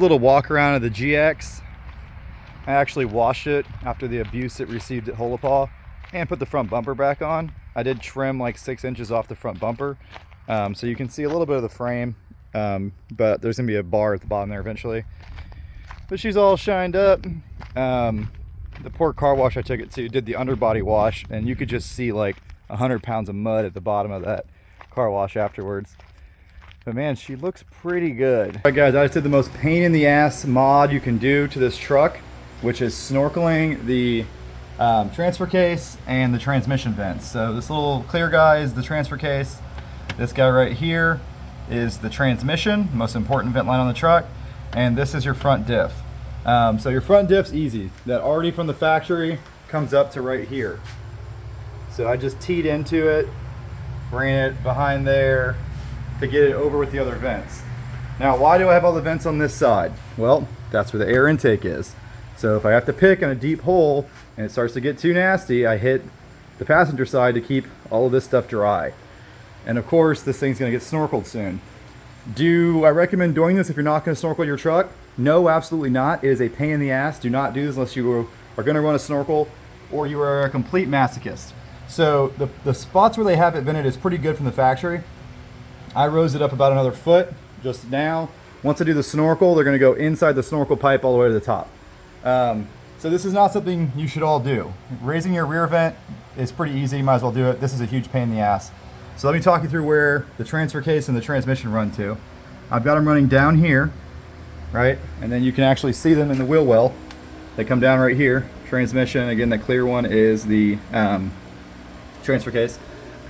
a little walk around of the GX. I actually washed it after the abuse it received at Holopaw and put the front bumper back on. I did trim like 6 inches off the front bumper, so you can see a little bit of the frame, but there's gonna be a bar at the bottom there eventually. But she's all shined up. The poor car wash I took it to did the underbody wash, and you could just see like 100 pounds of mud at the bottom of that car wash afterwards. But man, she looks pretty good. All right guys, I just did the most pain in the ass mod you can do to this truck, which is snorkeling the transfer case and the transmission vents. So this little clear guy is the transfer case. This guy right here is the transmission, most important vent line on the truck. And this is your front diff. So your front diff's easy. That already from the factory comes up to right here. So I just teed into it, ran it behind there to get it over with the other vents. Now, why do I have all the vents on this side? Well, that's where the air intake is. So if I have to pick in a deep hole and it starts to get too nasty, I hit the passenger side to keep all of this stuff dry. And of course, this thing's gonna get snorkeled soon. Do I recommend doing this if you're not gonna snorkel your truck? No, absolutely not. It is a pain in the ass. Do not do this unless you are gonna run a snorkel or you are a complete masochist. So the spots where they have it vented is pretty good from the factory. I rose it up about another foot just now. Once I do the snorkel, they're gonna go inside the snorkel pipe all the way to the top. So this is not something you should all do. Raising your rear vent is pretty easy, you might as well do it. This is a huge pain in the ass. So let me talk you through where the transfer case and the transmission run to. I've got them running down here, right? And then you can actually see them in the wheel well. They come down right here. Transmission, again, that clear one is the transfer case.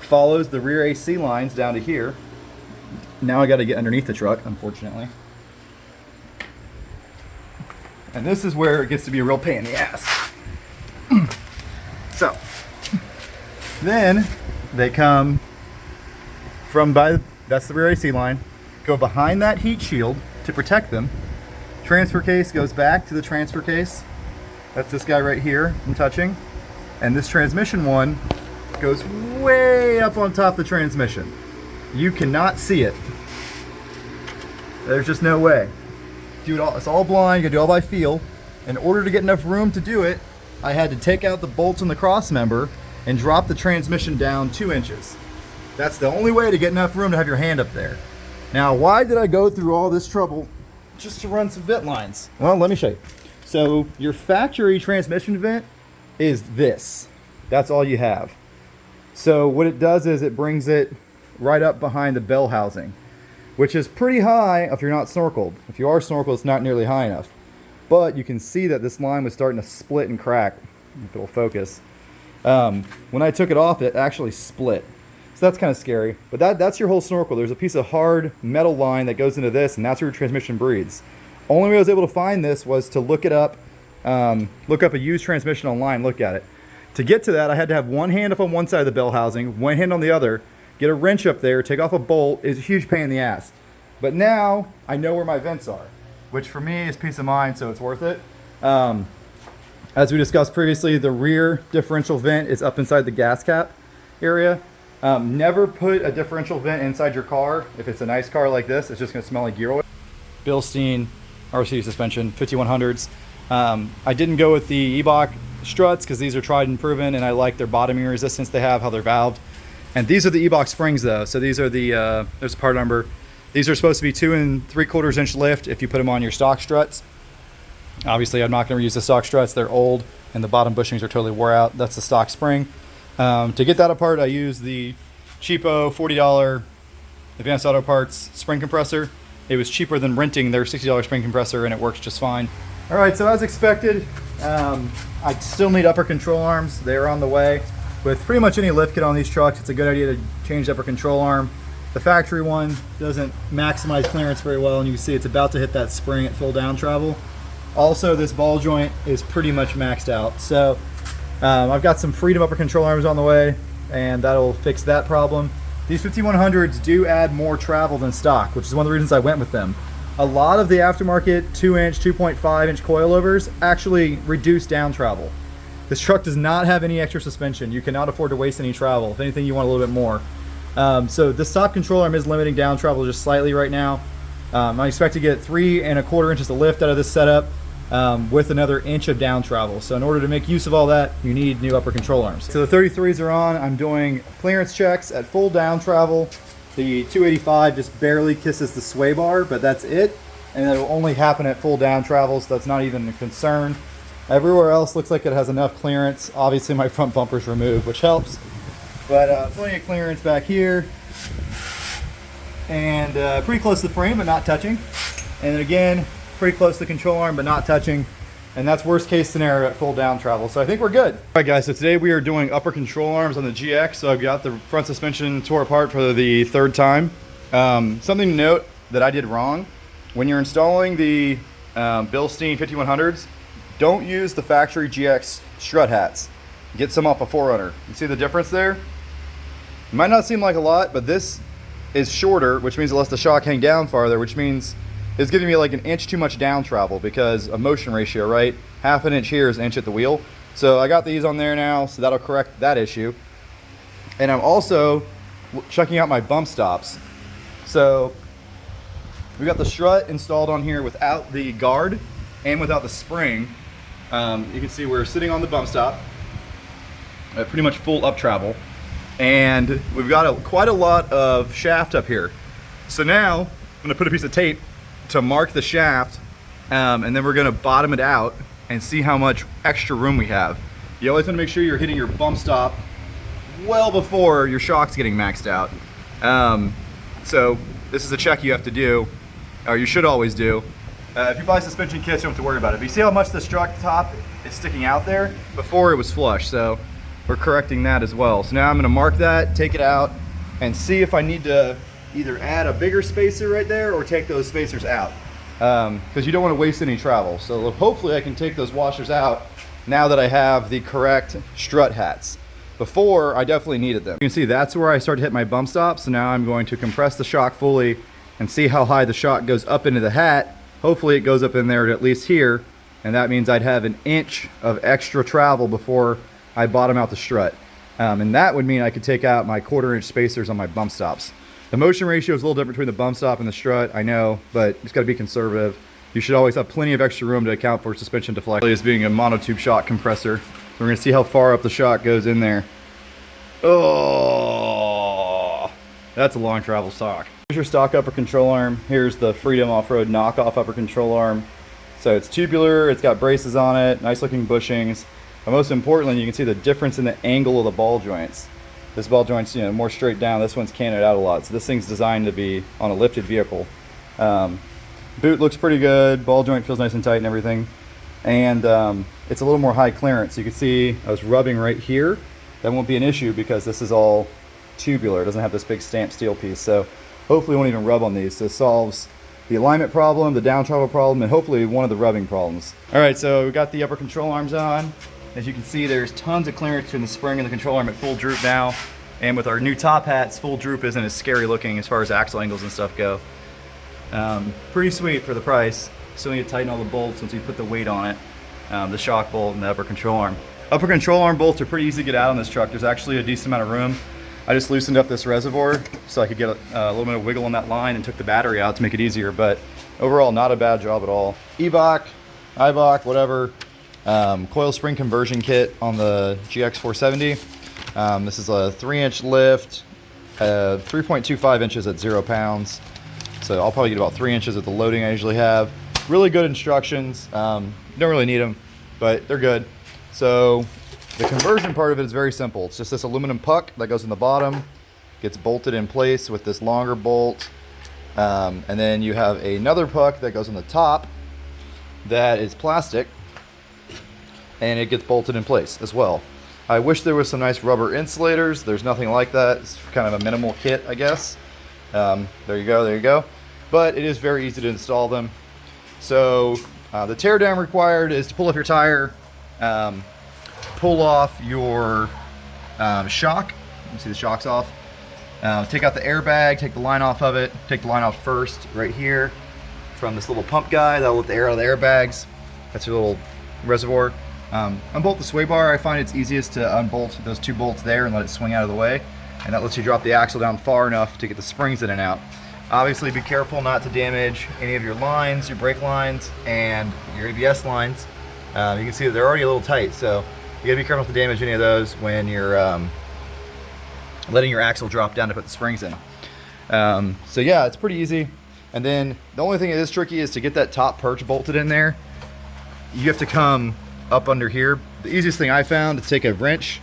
Follows the rear AC lines down to here. Now I got to get underneath the truck, unfortunately. And this is where it gets to be a real pain in the ass. So, then they come from that's the rear AC line, go behind that heat shield to protect them. Transfer case goes back to the transfer case. That's this guy right here I'm touching. And this transmission one goes way up on top of the transmission. You cannot see it. There's just no way. Do it all, it's all blind, you gotta do it all by feel. In order to get enough room to do it, I had to take out the bolts on the cross member and drop the transmission down 2 inches. That's the only way to get enough room to have your hand up there. Now, why did I go through all this trouble just to run some vent lines? Well, let me show you. So your factory transmission vent is this. That's all you have. So what it does is it brings it right up behind the bell housing, which is pretty high if you're not snorkeled. If you are snorkeled, it's not nearly high enough. But you can see that this line was starting to split and crack, if it'll focus. When I took it off, it actually split. So that's kind of scary, but that's your whole snorkel. There's a piece of hard metal line that goes into this, and that's where your transmission breathes. Only way I was able to find this was to look it up, look up a used transmission online, look at it. To get to that, I had to have one hand up on one side of the bell housing, one hand on the other, get a wrench up there, take off a bolt. Is a huge pain in the ass. But now I know where my vents are, which for me is peace of mind, so it's worth it. As we discussed previously, the rear differential vent is up inside the gas cap area. Never put a differential vent inside your car. If it's a nice car like this, it's just gonna smell like gear oil. Bilstein RC suspension, 5100s. I didn't go with the Eibach struts because these are tried and proven, and I like their bottoming resistance they have, how they're valved. And these are the Eibach springs though. So these are the, there's a part number. These are supposed to be 2 3/4 inch lift if you put them on your stock struts. Obviously, I'm not going to use the stock struts. They're old and the bottom bushings are totally wore out. That's the stock spring. To get that apart, I use the cheapo $40 Advanced Auto Parts spring compressor. It was cheaper than renting their $60 spring compressor, and it works just fine. All right, so as expected, I still need upper control arms. They're on the way. With pretty much any lift kit on these trucks, it's a good idea to change the upper control arm. The factory one doesn't maximize clearance very well, and you can see it's about to hit that spring at full down travel. Also, this ball joint is pretty much maxed out. So I've got some Freedom upper control arms on the way, and that'll fix that problem. These 5100s do add more travel than stock, which is one of the reasons I went with them. A lot of the aftermarket 2-inch, 2.5-inch coilovers actually reduce down travel. This truck does not have any extra suspension. You cannot afford to waste any travel. If anything, you want a little bit more. So the stock control arm is limiting down travel just slightly right now. I expect to get 3 1/4 inches of lift out of this setup with another inch of down travel. So in order to make use of all that, you need new upper control arms. So the 33s are on. I'm doing clearance checks at full down travel. The 285 just barely kisses the sway bar, but that's it. And it'll only happen at full down travel, so that's not even a concern. Everywhere else looks like it has enough clearance. Obviously my front bumper's removed, which helps. But plenty of clearance back here. And pretty close to the frame, but not touching. And then again, pretty close to the control arm, but not touching. And that's worst case scenario at full down travel. So I think we're good. All right guys, so today we are doing upper control arms on the GX. So I've got the front suspension tore apart for the 3rd time. Something to note that I did wrong. When you're installing the Bilstein 5100s, don't use the factory GX strut hats. Get some off a 4Runner. You see the difference there? It might not seem like a lot, but this is shorter, which means it lets the shock hang down farther, which means it's giving me like 1 inch too much down travel because of motion ratio, right? 1/2 inch here is 1 inch at the wheel. So I got these on there now, so that'll correct that issue. And I'm also checking out my bump stops. So we got the strut installed on here without the guard and without the spring. You can see we're sitting on the bump stop at pretty much full up travel. And we've got quite a lot of shaft up here. So now I'm gonna put a piece of tape to mark the shaft, and then we're gonna bottom it out and see how much extra room we have. You always wanna make sure you're hitting your bump stop well before your shock's getting maxed out. So this is a check you have to do, or you should always do. If you buy suspension kits, you don't have to worry about it. But you see how much the strut top is sticking out there? Before it was flush, so we're correcting that as well. So now I'm gonna mark that, take it out, and see if I need to either add a bigger spacer right there or take those spacers out. Because you don't wanna waste any travel. So hopefully I can take those washers out now that I have the correct strut hats. Before, I definitely needed them. You can see that's where I start to hit my bump stop. So now I'm going to compress the shock fully and see how high the shock goes up into the hat. Hopefully it goes up in there at least here. And that means I'd have 1 inch of extra travel before I bottom out the strut. And that would mean I could take out my 1/4 inch spacers on my bump stops. The motion ratio is a little different between the bump stop and the strut, I know, but it's gotta be conservative. You should always have plenty of extra room to account for suspension deflection. As being a monotube shock compressor. So we're gonna see how far up the shock goes in there. Oh, that's a long travel stock. Here's your stock upper control arm. Here's the Freedom Off-Road knockoff upper control arm. So it's tubular, it's got braces on it, nice looking bushings. But most importantly, you can see the difference in the angle of the ball joints. This ball joint's, you know, more straight down. This one's canted out a lot. So this thing's designed to be on a lifted vehicle. Boot looks pretty good. Ball joint feels nice and tight and everything. And it's a little more high clearance. You can see I was rubbing right here. That won't be an issue because this is all tubular. It doesn't have this big stamped steel piece. So hopefully it won't even rub on these. So it solves the alignment problem, the down travel problem, and hopefully one of the rubbing problems. All right, so we got the upper control arms on. As you can see, there's tons of clearance between the spring and the control arm at full droop now. And with our new top hats, full droop isn't as scary looking as far as axle angles and stuff go. Pretty sweet for the price. Still need to tighten all the bolts once you put the weight on it. The shock bolt and the upper control arm. Upper control arm bolts are pretty easy to get out on this truck. There's actually a decent amount of room. I just loosened up this reservoir so I could get a little bit of wiggle on that line and took the battery out to make it easier, but overall not a bad job at all. Eibach, whatever. Coil spring conversion kit on the GX470. This is a 3-inch lift, 3.25 inches at 0 pounds. So I'll probably get about 3 inches at the loading I usually have. Really good instructions. Don't really need them, but they're good. So the conversion part of it is very simple. It's just this aluminum puck that goes in the bottom, gets bolted in place with this longer bolt. And then you have another puck that goes on the top that is plastic, and it gets bolted in place as well. I wish there was some nice rubber insulators. There's nothing like that. It's kind of a minimal kit, I guess. There you go. But it is very easy to install them. So the teardown required is to pull off your tire, pull off your shock. You can see the shock's off. Take out the airbag, take the line off of it. Take the line off first right here from this little pump guy. That'll let the air out of the airbags. That's your little reservoir. Unbolt the sway bar. I find it's easiest to unbolt those 2 bolts there and let it swing out of the way. And that lets you drop the axle down far enough to get the springs in and out. Obviously be careful not to damage any of your lines, your brake lines, and your ABS lines. You can see that they're already a little tight, so you gotta be careful not to damage any of those when you're letting your axle drop down to put the springs in. So yeah, it's pretty easy. And then the only thing that is tricky is to get that top perch bolted in there. You have to come up under here. The easiest thing I found is take a wrench,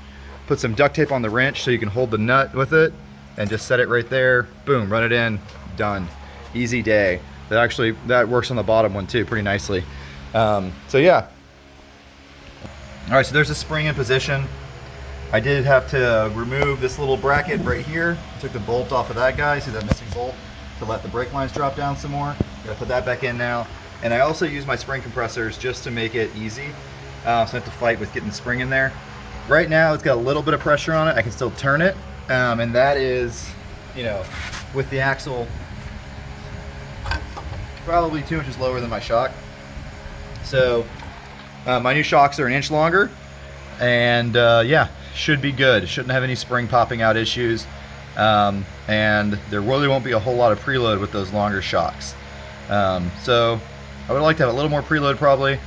put some duct tape on the wrench so you can hold the nut with it, and just set it right there. Boom, run it in, done. Easy day. That works on the bottom one too pretty nicely. So yeah. All right, so there's a spring in position. I did have to remove this little bracket right here. I took the bolt off of that guy. See that missing bolt? To let the brake lines drop down some more. Gotta put that back in now. And I also use my spring compressors just to make it easy. So I have to fight with getting the spring in there. Right now it's got a little bit of pressure on it. I can still turn it. And that is, you know, with the axle probably 2 inches lower than my shock. So my new shocks are an inch longer. And yeah, should be good. Shouldn't have any spring popping out issues. And there really won't be a whole lot of preload with those longer shocks. So I would like to have a little more preload probably,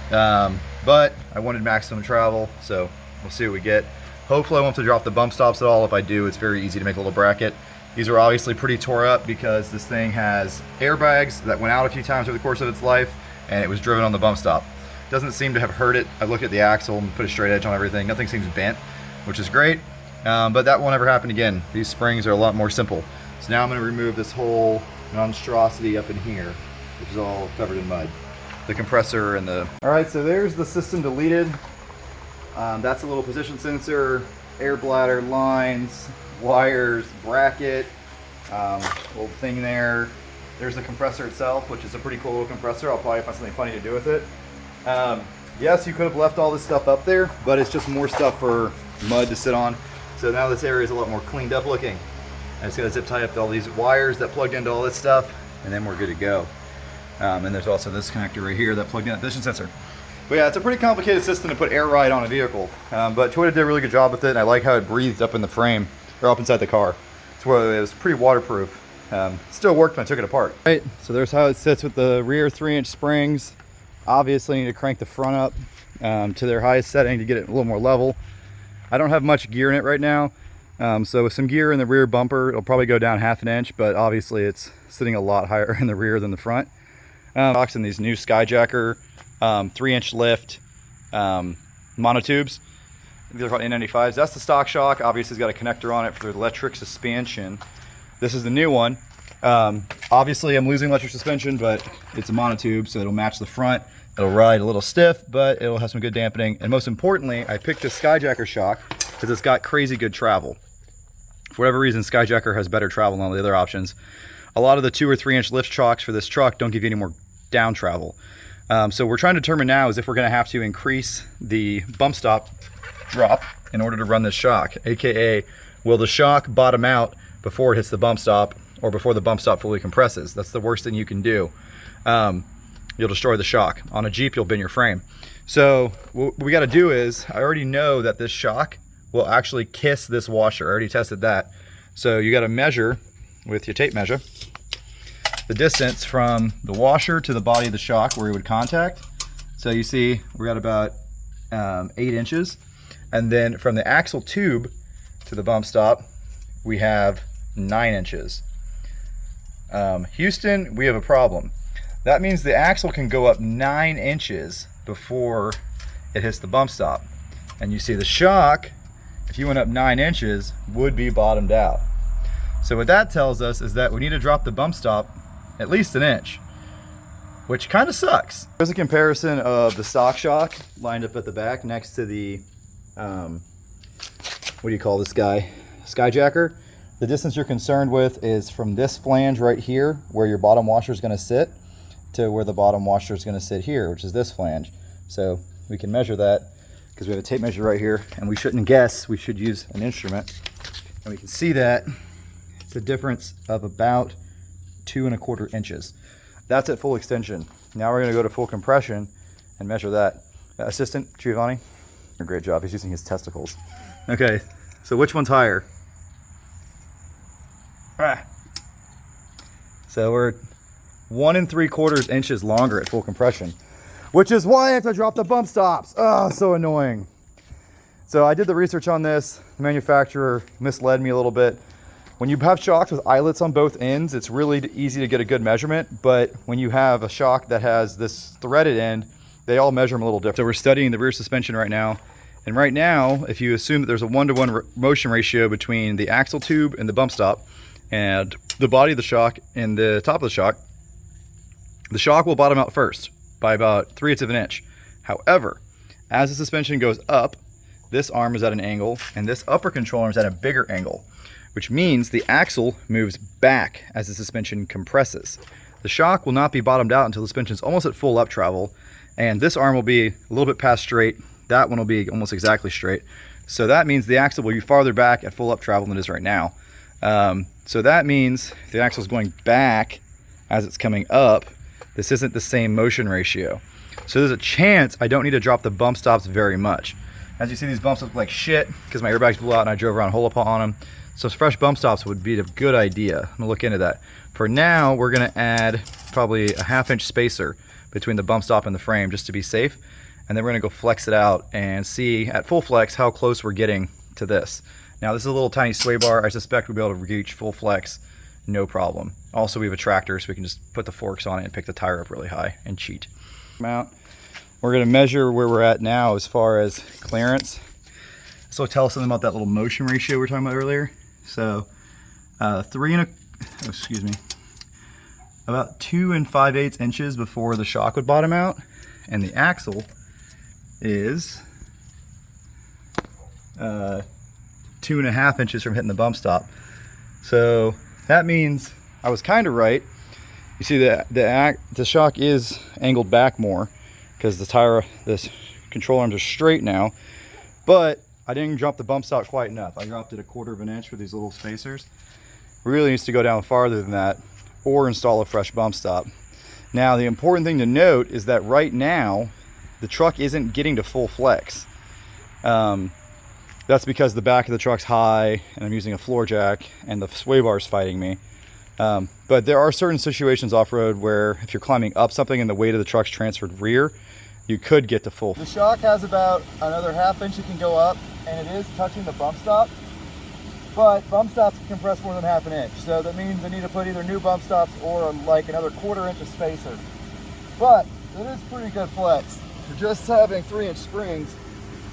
but I wanted maximum travel, so we'll see what we get. Hopefully I won't have to drop the bump stops at all. If I do, it's very easy to make a little bracket. These are obviously pretty tore up because this thing has airbags that went out a few times over the course of its life, and it was driven on the bump stop. Doesn't seem to have hurt it. I looked at the axle and put a straight edge on everything. Nothing seems bent, which is great. But that won't ever happen again. These springs are a lot more simple. So now I'm going to remove this whole monstrosity up in here, which is all covered in mud. The compressor and the... Alright, so there's the system deleted. That's a little position sensor, air bladder, lines, wires, bracket, little thing there. There's the compressor itself, which is a pretty cool little compressor. I'll probably find something funny to do with it. Yes, you could have left all this stuff up there, but it's just more stuff for mud to sit on. So now this area is a lot more cleaned up looking. I just got to zip tie up all these wires that plugged into all this stuff, and then we're good to go. And there's also this connector right here that plugged in that position sensor. But yeah, it's a pretty complicated system to put air ride on a vehicle. But Toyota did a really good job with it, and I like how it breathed up in the frame, or up inside the car. It was pretty waterproof. Still worked when I took it apart. Right, so there's how it sits with the rear 3-inch springs. Obviously, I need to crank the front up to their highest setting to get it a little more level. I don't have much gear in it right now, so with some gear in the rear bumper, it'll probably go down 1/2 inch, but obviously it's sitting a lot higher in the rear than the front. Shocks in these new Skyjacker 3-inch lift monotubes. These are called N95s. That's the stock shock. Obviously it's got a connector on it for the electric suspension. This is the new one. Obviously I'm losing electric suspension, but it's a monotube, so it'll match the front. It'll ride a little stiff, but it'll have some good dampening. And most importantly, I picked the Skyjacker shock because it's got crazy good travel. For whatever reason, Skyjacker has better travel than all the other options. A lot of the 2 or 3-inch lift shocks for this truck don't give you any more down travel. So we're trying to determine now is if we're going to have to increase the bump stop drop in order to run this shock, aka will the shock bottom out before it hits the bump stop or before the bump stop fully compresses. That's the worst thing you can do. You'll destroy the shock. On a Jeep, you'll bend your frame. So what we got to do is, I already know that this shock will actually kiss this washer. I already tested that. So you got to measure with your tape measure the distance from the washer to the body of the shock where it would contact. So you see we're at about 8 inches. And then from the axle tube to the bump stop, we have 9 inches. Houston, we have a problem. That means the axle can go up 9 inches before it hits the bump stop. And you see the shock, if you went up 9 inches, would be bottomed out. So what that tells us is that we need to drop the bump stop at least 1 inch, which kind of sucks. Here's a comparison of the stock shock lined up at the back next to the, what do you call this guy? Skyjacker. The distance you're concerned with is from this flange right here, where your bottom washer is going to sit, to where the bottom washer is going to sit here, which is this flange. So we can measure that because we have a tape measure right here, and we shouldn't guess, we should use an instrument. And we can see that it's a difference of about 2¼ inches. That's at full extension. Now we're going to go to full compression and measure that. Assistant Giovanni, a great job. He's using his testicles. Okay, so which one's higher? So we're 1 3/4 inches longer at full compression, which is why I have to drop the bump stops. Oh, so annoying. So I did the research on this. The manufacturer misled me a little bit. When you have shocks with eyelets on both ends, it's really easy to get a good measurement. But when you have a shock that has this threaded end, they all measure them a little different. So we're studying the rear suspension right now. And right now, if you assume that there's a 1-to-1 motion ratio between the axle tube and the bump stop and the body of the shock and the top of the shock will bottom out first by about 3/8 of an inch. However, as the suspension goes up, this arm is at an angle and this upper control arm is at a bigger angle, which means the axle moves back as the suspension compresses. The shock will not be bottomed out until the suspension is almost at full up travel, and this arm will be a little bit past straight. That one will be almost exactly straight. So that means the axle will be farther back at full up travel than it is right now. So that means if the axle is going back as it's coming up, this isn't the same motion ratio. So there's a chance I don't need to drop the bump stops very much. As you see, these bumps look like shit because my airbags blew out and I drove around hole on them. So fresh bump stops would be a good idea. I'm gonna look into that. For now, we're gonna add probably a 1/2 inch spacer between the bump stop and the frame just to be safe. And then we're gonna go flex it out and see at full flex how close we're getting to this. Now this is a little tiny sway bar. I suspect we'll be able to reach full flex, no problem. Also, we have a tractor, so we can just put the forks on it and pick the tire up really high and cheat. We're gonna measure where we're at now as far as clearance. So tell us something about that little motion ratio we were talking about earlier. So about 2 5/8 inches before the shock would bottom out, and the axle is 2.5 inches from hitting the bump stop. So that means I was kind of right. You see that the shock is angled back more because this control arms are straight now, but I didn't drop the bump stop quite enough. I dropped it 1/4 of an inch with these little spacers. Really needs to go down farther than that or install a fresh bump stop. Now the important thing to note is that right now the truck isn't getting to full flex. That's because the back of the truck's high and I'm using a floor jack and the sway bar is fighting me. But there are certain situations off-road where if you're climbing up something and the weight of the truck's transferred rear, you could get to full. The shock has about another 1/2 inch it can go up, and it is touching the bump stop, but bump stops can compress more than 1/2 inch. So that means I need to put either new bump stops or like another 1/4 inch of spacer. But it is pretty good flex for just having 3-inch springs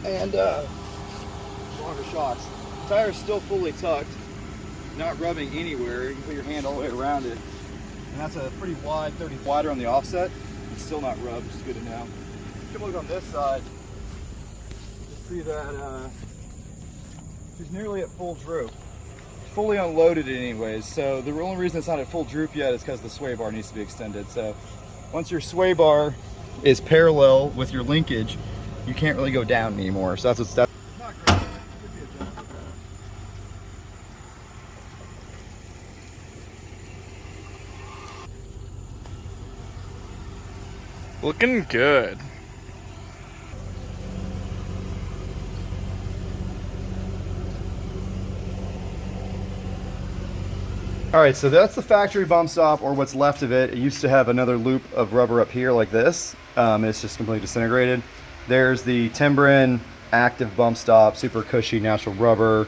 and longer shocks. The tire's still fully tucked, not rubbing anywhere. You can put your hand all the way around it. And that's a pretty wide, 30 wider on the offset. It's still not rubbed, which is good to know. If you look on this side, you see that she's nearly at full droop. Fully unloaded anyways, so the only reason it's not at full droop yet is because the sway bar needs to be extended. So once your sway bar is parallel with your linkage, you can't really go down anymore. So that's not great. Could be adjusted. Looking good. All right, so that's the factory bump stop, or what's left of it. It used to have another loop of rubber up here like this. It's just completely disintegrated. There's the Timbren active bump stop, super cushy natural rubber,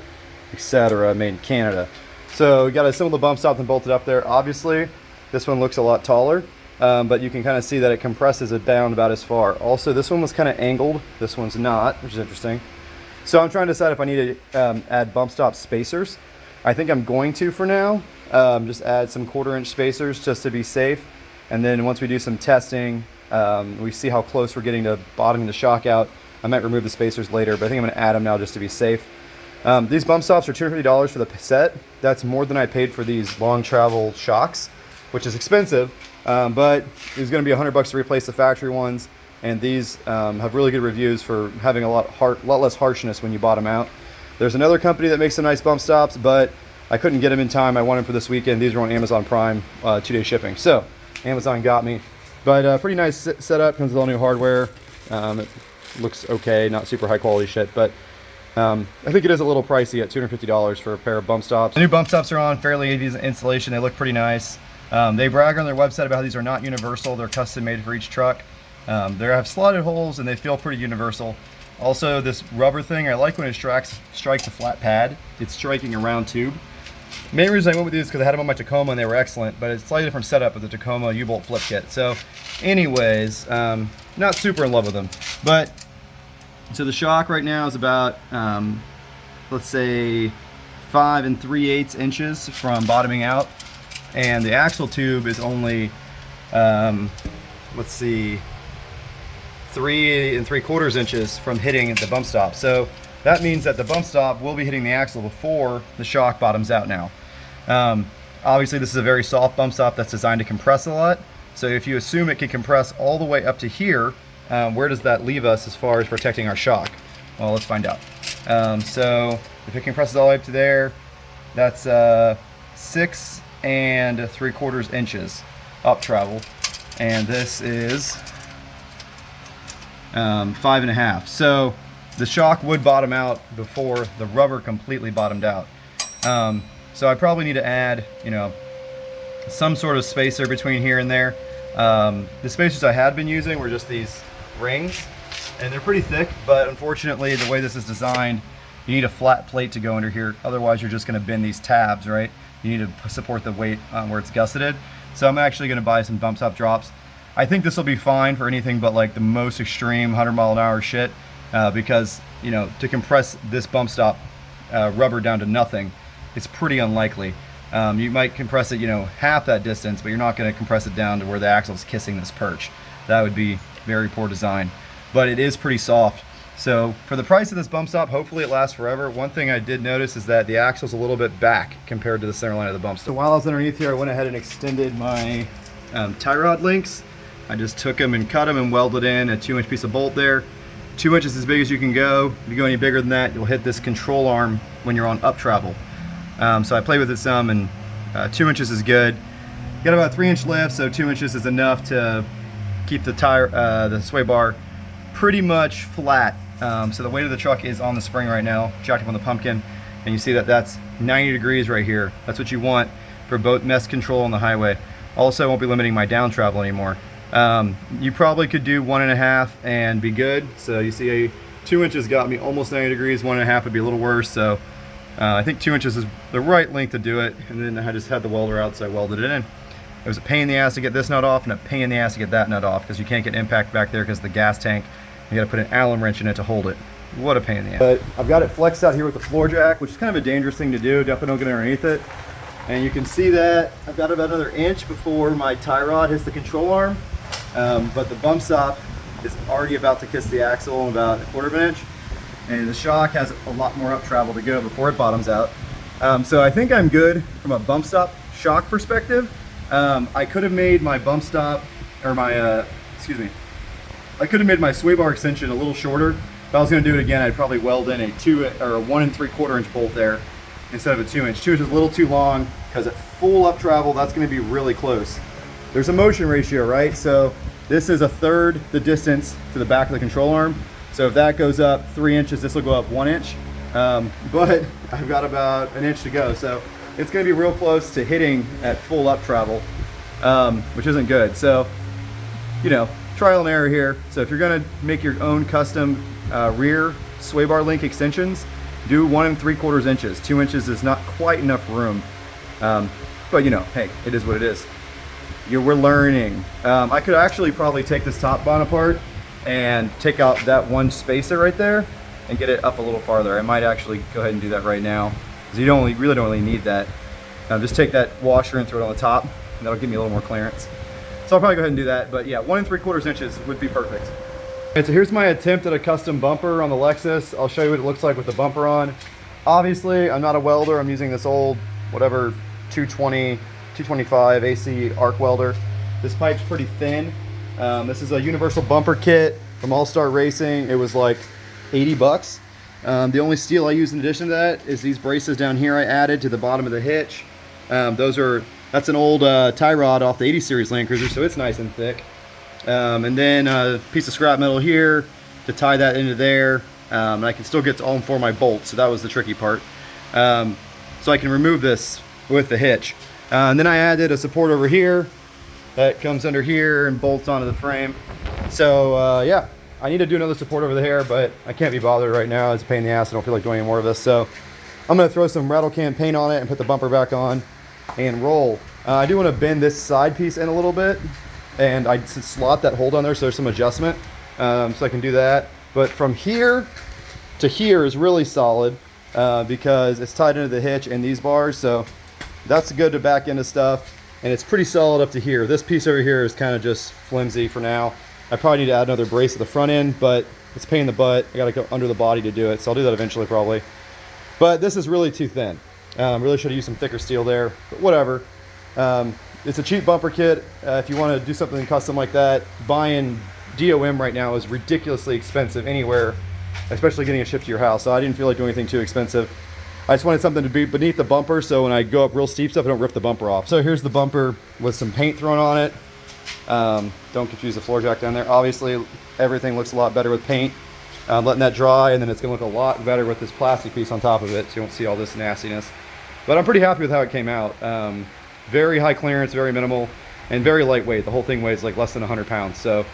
etc., made in Canada. So we got to assemble the bump stop and bolt it up there. Obviously, this one looks a lot taller, but you can kind of see that it compresses it down about as far. Also, this one was kind of angled. This one's not, which is interesting. So I'm trying to decide if I need to add bump stop spacers. I think I'm going to for now. Just add some 1/4 inch spacers just to be safe. And then once we do some testing, we see how close we're getting to bottoming the shock out. I might remove the spacers later, but I think I'm going to add them now just to be safe. These bump stops are $250 for the set. That's more than I paid for these long travel shocks, which is expensive, but it's going to be $100 to replace the factory ones. And these have really good reviews for having a lot less harshness when you bottom out. There's another company that makes some nice bump stops, but I couldn't get them in time. I wanted them for this weekend. These are on Amazon Prime, 2-day shipping. So Amazon got me. But pretty nice setup, comes with all new hardware. It looks okay, not super high quality shit, but I think it is a little pricey at $250 for a pair of bump stops. The new bump stops are on, fairly easy installation. They look pretty nice. They brag on their website about how these are not universal. They're custom made for each truck. They have slotted holes and they feel pretty universal. Also, this rubber thing, I like when it strikes a flat pad. It's striking a round tube. Main reason I went with these is because I had them on my Tacoma and they were excellent, but it's a slightly different setup with the Tacoma U-bolt flip kit. So anyways, not super in love with them. But so the shock right now is about, let's say 5 3/8 inches from bottoming out. And the axle tube is only, let's see, 3 3/4 inches from hitting the bump stop. So that means that the bump stop will be hitting the axle before the shock bottoms out now. Obviously this is a very soft bump stop that's designed to compress a lot. So if you assume it can compress all the way up to here, where does that leave us as far as protecting our shock? Well, let's find out. So if it compresses all the way up to there, that's 6 3/4 inches up travel. And this is 5.5. So the shock would bottom out before the rubber completely bottomed out. So I probably need to add, you know, some sort of spacer between here and there. The spacers I had been using were just these rings, and they're pretty thick, but unfortunately the way this is designed, you need a flat plate to go under here. Otherwise you're just going to bend these tabs, right? You need to support the weight where it's gusseted. So I'm actually going to buy some bump stop drops. I think this will be fine for anything but like the most extreme 100-mile-an-hour shit, because, you know, to compress this bump stop rubber down to nothing, it's pretty unlikely. You might compress it, you know, half that distance, but you're not going to compress it down to where the axle's kissing this perch. That would be very poor design. But it is pretty soft. So for the price of this bump stop, hopefully it lasts forever. One thing I did notice is that the axle's a little bit back compared to the center line of the bump stop. So while I was underneath here, I went ahead and extended my tie rod links. I just took them and cut them and welded in a 2-inch piece of bolt there. 2 inches as big as you can go. If you go any bigger than that, you'll hit this control arm when you're on up travel. So I played with it some, and 2 inches is good. Got about a 3-inch lift, so 2 inches is enough to keep the tire, the sway bar pretty much flat. So the weight of the truck is on the spring right now, jacked up on the pumpkin, and you see that that's 90 degrees right here. That's what you want for boat mess control on the highway. Also, I won't be limiting my down travel anymore. You probably could do 1.5 and be good. So you see 2 inches got me almost 90 degrees, 1.5 would be a little worse. So I think 2 inches is the right length to do it. And then I just had the welder out, so I welded it in. It was a pain in the ass to get this nut off and a pain in the ass to get that nut off, because you can't get impact back there because of the gas tank. You gotta put an Allen wrench in it to hold it. What a pain in the ass. But I've got it flexed out here with the floor jack, which is kind of a dangerous thing to do. Definitely don't get underneath it. And you can see that I've got about another inch before my tie rod hits the control arm. But the bump stop is already about to kiss the axle in about 1/4 inch. And the shock has a lot more up travel to go before it bottoms out. So I think I'm good from a bump stop shock perspective. I could have made my bump stop, or my, I could have made my sway bar extension a little shorter. If I was going to do it again, I'd probably weld in a 1 3/4 inch bolt there instead of a 2 inch. 2 inch is a little too long, because at full up travel, that's going to be really close. There's a motion ratio, right? So this is 1/3 the distance to the back of the control arm. So if that goes up 3 inches, this will go up 1 inch. But I've got about an inch to go. So it's going to be real close to hitting at full up travel, which isn't good. So, you know, trial and error here. So if you're going to make your own custom rear sway bar link extensions, do 1 3/4 inches. 2 inches is not quite enough room. But you know, hey, it is what it is. We're learning. I could actually probably take this top bond apart and take out that one spacer right there and get it up a little farther. I might actually go ahead and do that right now, because you really don't really need that. Just take that washer and throw it on the top, and that'll give me a little more clearance. So I'll probably go ahead and do that, but yeah, 1 3/4 inches would be perfect. Okay, so here's my attempt at a custom bumper on the Lexus. I'll show you what it looks like with the bumper on. Obviously, I'm not a welder. I'm using this old, whatever, 225 AC arc welder. This pipe's pretty thin. This is a universal bumper kit from All Star Racing. It was like 80 bucks. The only steel I use in addition to that is these braces down here I added to the bottom of the hitch. That's an old tie rod off the 80 series Land Cruiser, so it's nice and thick. And then a piece of scrap metal here to tie that into there. And I can still get to all 4 of my bolts, so that was the tricky part. So I can remove this with the hitch. And then I added a support over here that comes under here and bolts onto the frame. So yeah, I need to do another support over there, but I can't be bothered right now. It's a pain in the ass. I don't feel like doing any more of this. So I'm gonna throw some rattle can paint on it and put the bumper back on and roll. I do want to bend this side piece in a little bit, and I slot that hold on there so there's some adjustment, so I can do that. But from here to here is really solid because it's tied into the hitch and these bars, so that's good to back into stuff. And it's pretty solid up to here. This piece over here is kind of just flimsy for now. I probably need to add another brace at the front end, but it's a pain in the butt. I gotta go under the body to do it, so I'll do that eventually probably. But this is really too thin. Really should have used some thicker steel there, but whatever. It's a cheap bumper kit. If you want to do something custom like that, buying DOM right now is ridiculously expensive anywhere, especially getting it shipped to your house. So I didn't feel like doing anything too expensive. I just wanted something to be beneath the bumper, so when I go up real steep stuff, I don't rip the bumper off. So here's the bumper with some paint thrown on it. Don't confuse the floor jack down there. Obviously, everything looks a lot better with paint. Letting that dry, and then it's going to look a lot better with this plastic piece on top of it, so you won't see all this nastiness. But I'm pretty happy with how it came out. Very high clearance, very minimal, and very lightweight. The whole thing weighs like less than 100 pounds, so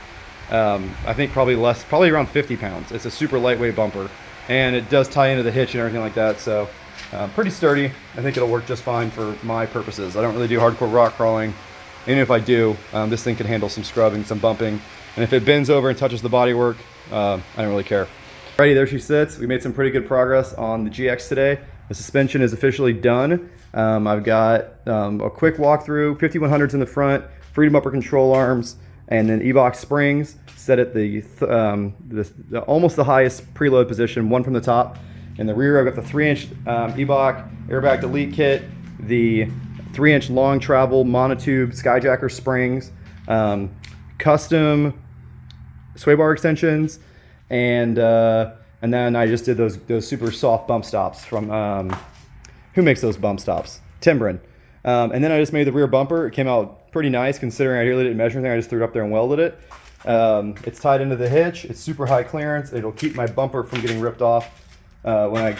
I think probably around 50 pounds. It's a super lightweight bumper, and it does tie into the hitch and everything like that, so pretty sturdy. I think it'll work just fine for my purposes. I don't really do hardcore rock crawling. Even if I do, this thing can handle some scrubbing, some bumping, and if it bends over and touches the bodywork, I don't really care. Alrighty, there she sits. We made some pretty good progress on the GX today. The suspension is officially done. I've got a quick walkthrough, 5100s in the front, freedom upper control arms, and then Eibach springs set at the almost the highest preload position, one from the top. In the rear, I've got the 3-inch Eibach airbag delete kit, the 3-inch long travel monotube Skyjacker springs, custom sway bar extensions, and then I just did those super soft bump stops from who makes those bump stops? Timbren. And then I just made the rear bumper. It came out pretty nice considering I really didn't measure anything. I just threw it up there and welded it. It's tied into the hitch. It's super high clearance. It'll keep my bumper from getting ripped off when I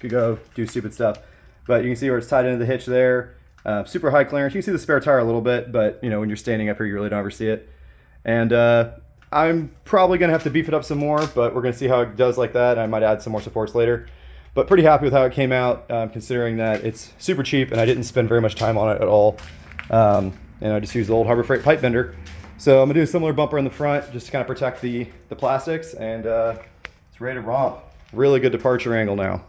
could go do stupid stuff. But you can see where it's tied into the hitch there. Super high clearance. You can see the spare tire a little bit, but you know, when you're standing up here, you really don't ever see it. And I'm probably gonna have to beef it up some more, but we're gonna see how it does like that. I might add some more supports later. But pretty happy with how it came out, considering that it's super cheap and I didn't spend very much time on it at all. And I just used the old Harbor Freight pipe bender. So I'm gonna do a similar bumper in the front just to kind of protect the plastics, and it's ready to romp. Really good departure angle now.